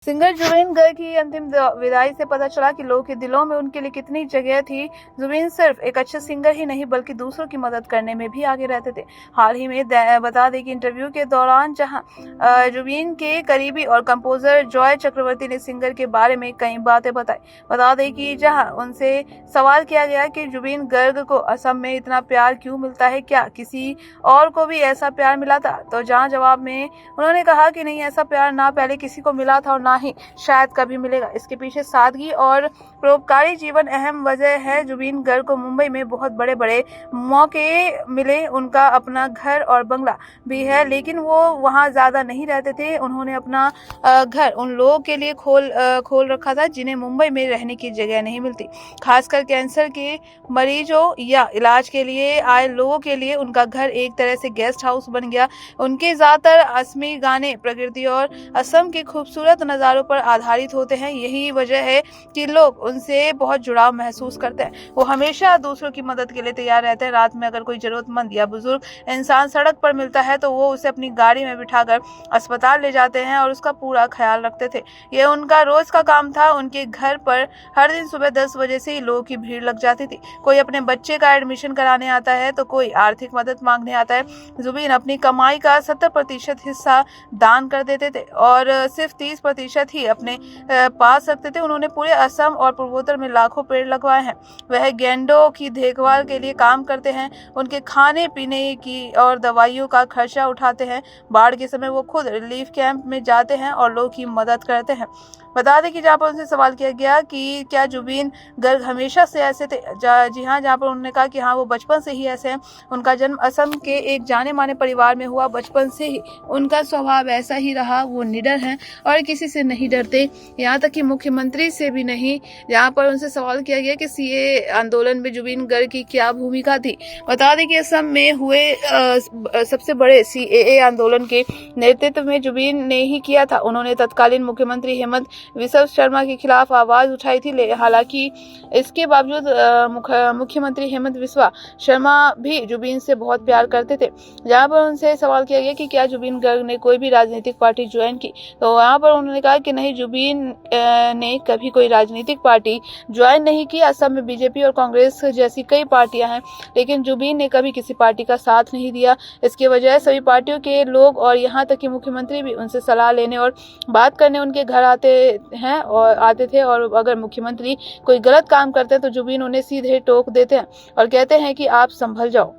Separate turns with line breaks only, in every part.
Singer Jubin Garg की अंतिम विदाई से पता चला कि लोगों के दिलों में उनके लिए कितनी जगह थी। जुबीन सिर्फ एक अच्छे सिंगर ही नहीं बल्कि दूसरों की मदद करने में भी आगे रहते थे। हाल ही में बता दें कि इंटरव्यू के दौरान जहां जुबीन के करीबी और कंपोजर जॉय चक्रवर्ती ने सिंगर के बारे में कई बातें बताई। बता दें कि जहां उनसे सवाल किया गया कि जुबीन गर्ग को असम में इतना प्यार क्यों मिलता है, क्या किसी और को भी ऐसा प्यार मिला था, तो जहां जवाब में उन्होंने कहा कि नहीं, ऐसा प्यार ना पहले किसी को मिला था और ना ही शायद कभी मिलेगा। इसके पीछे सादगी और परोपकारी जीवन अहम वजह है। जुबीन गर्ग को मुंबई में बहुत बड़े बड़े मौके मिले, उनका अपना घर और बंगला भी है, लेकिन वो वहां ज्यादा नहीं रहते थे। उन्होंने अपना घर उन लोगों के लिए खोल रखा था जिन्हें मुंबई में रहने की जगह नहीं मिलती, खासकर कैंसर के मरीजों या इलाज के लिए आए लोगों के लिए उनका घर एक तरह से गेस्ट हाउस बन गया। उनके ज्यादातर असमी गाने प्रकृति और असम के खूबसूरत नज़ारों पर आधारित होते हैं। यही वजह है कि लोग उनसे बहुत जुड़ाव महसूस करते हैं। वो हमेशा दूसरों की मदद के लिए तैयार रहते हैं। रात में अगर कोई जरूरतमंद या बुजुर्ग इंसान सड़क पर मिलता है तो वो उसे अपनी गाड़ी में बिठाकर अस्पताल ले जाते हैं और उसका पूरा ख्याल रखते थे। यह उनका रोज का काम था। उनके घर पर हर दिन सुबह 10 बजे से ही लोगों की भीड़ लग जाती थी। कोई अपने बच्चे का एडमिशन कराने आता है तो कोई आर्थिक मदद मांगने आता है। जुबीन अपनी कमाई का 70% हिस्सा दान कर देते थे और सिर्फ 30% ही अपने पास रखते थे। उन्होंने पूरे असम और पूर्वोत्तर में लाखों पेड़ लगवाए हैं। वह गैंडों की देखभाल के लिए काम करते हैं, उनके खाने पीने की और दवाइयों का खर्चा उठाते हैं। बाढ़ के समय वो खुद रिलीफ कैंप में जाते हैं और लोगों की मदद करते हैं। बता दें कि जहाँ पर उनसे सवाल किया गया कि क्या जुबीन गर्ग हमेशा से ऐसे थे, जी हाँ, जहाँ पर उन्होंने कहा कि हाँ, वो बचपन से ही ऐसे हैं। उनका जन्म असम के एक जाने माने परिवार में हुआ। बचपन से ही उनका स्वभाव ऐसा ही रहा। वो निडर हैं और किसी से नहीं डरते, यहाँ तक कि मुख्यमंत्री से भी नहीं। यहाँ पर उनसे सवाल किया गया कि सीए आंदोलन में जुबीन गर्ग की क्या भूमिका थी। बता दें कि असम में हुए सबसे बड़े सीएए आंदोलन के नेतृत्व में जुबीन ने ही किया था। उन्होंने तत्कालीन मुख्यमंत्री हेमंत बिस्वा शर्मा के खिलाफ आवाज उठाई थी। हालांकि इसके बावजूद मुख्यमंत्री हेमंत बिस्वा शर्मा भी जुबीन से बहुत प्यार करते थे। जहाँ पर उनसे सवाल किया गया कि क्या जुबीन गर्ग ने कोई भी राजनीतिक पार्टी ज्वाइन की, तो वहाँ पर उन्होंने कहा कि नहीं, जुबीन ने कभी कोई राजनीतिक पार्टी ज्वाइन नहीं की। असम में बीजेपी और कांग्रेस जैसी कई पार्टियां हैं, लेकिन जुबीन ने कभी किसी पार्टी का साथ नहीं दिया। इसके वजह सभी पार्टियों के लोग और यहाँ तक कि मुख्यमंत्री भी उनसे सलाह लेने और बात करने उनके घर आते थे और अगर मुख्यमंत्री कोई गलत काम करते हैं तो जुबीन उन्हें सीधे टोक देते हैं और कहते हैं कि आप संभल जाओ।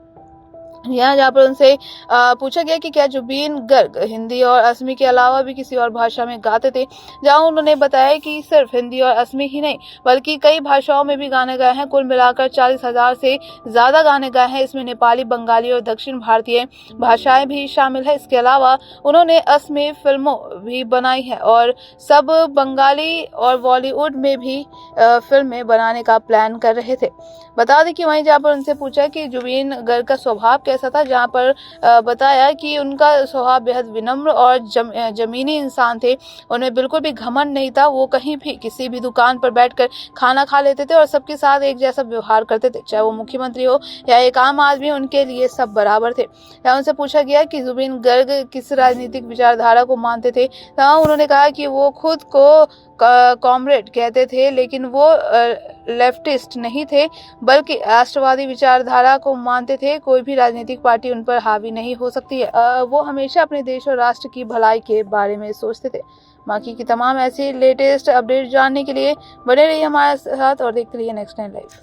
जहाँ पर उनसे पूछा गया कि क्या जुबीन गर्ग हिंदी और असमी के अलावा भी किसी और भाषा में गाते थे, जहाँ उन्होंने बताया कि सिर्फ हिंदी और असमी ही नहीं बल्कि कई भाषाओं में भी गाने गाए हैं। कुल मिलाकर 40,000 से ज्यादा गाने गाए हैं। इसमें नेपाली, बंगाली और दक्षिण भारतीय भाषाएं भी शामिल है। इसके अलावा उन्होंने असमी फिल्मों भी बनाई है और सब बंगाली और बॉलीवुड में भी फिल्में बनाने का प्लान कर रहे थे। बता दें कि वहीं जहाँ पर उनसे पूछा कि जुबीन गर्ग का स्वभाव कैसा था, जहाँ पर बताया कि उनका स्वभाव बेहद विनम्र और जमीनी इंसान थे। उन्हें बिल्कुल भी घमंड नहीं था। वो कहीं भी किसी भी दुकान पर बैठकर खाना खा लेते थे और सबके साथ एक जैसा व्यवहार करते थे, चाहे वो मुख्यमंत्री हो या एक आम आदमी, उनके लिए सब बराबर थे। यहाँ उनसे पूछा गया कि जुबीन गर्ग किस राजनीतिक विचारधारा को मानते थे, तो उन्होंने कहा कि वो खुद को कॉमरेड कहते थे, लेकिन वो लेफ्टिस्ट नहीं थे बल्कि राष्ट्रवादी विचारधारा को मानते थे। कोई भी राजनीतिक पार्टी उन पर हावी नहीं हो सकती है। वो हमेशा अपने देश और राष्ट्र की भलाई के बारे में सोचते थे। बाकी की तमाम ऐसी लेटेस्ट अपडेट जानने के लिए बने रहिए हमारे साथ और देखते रहिए नेक्स्ट टाइम लाइव।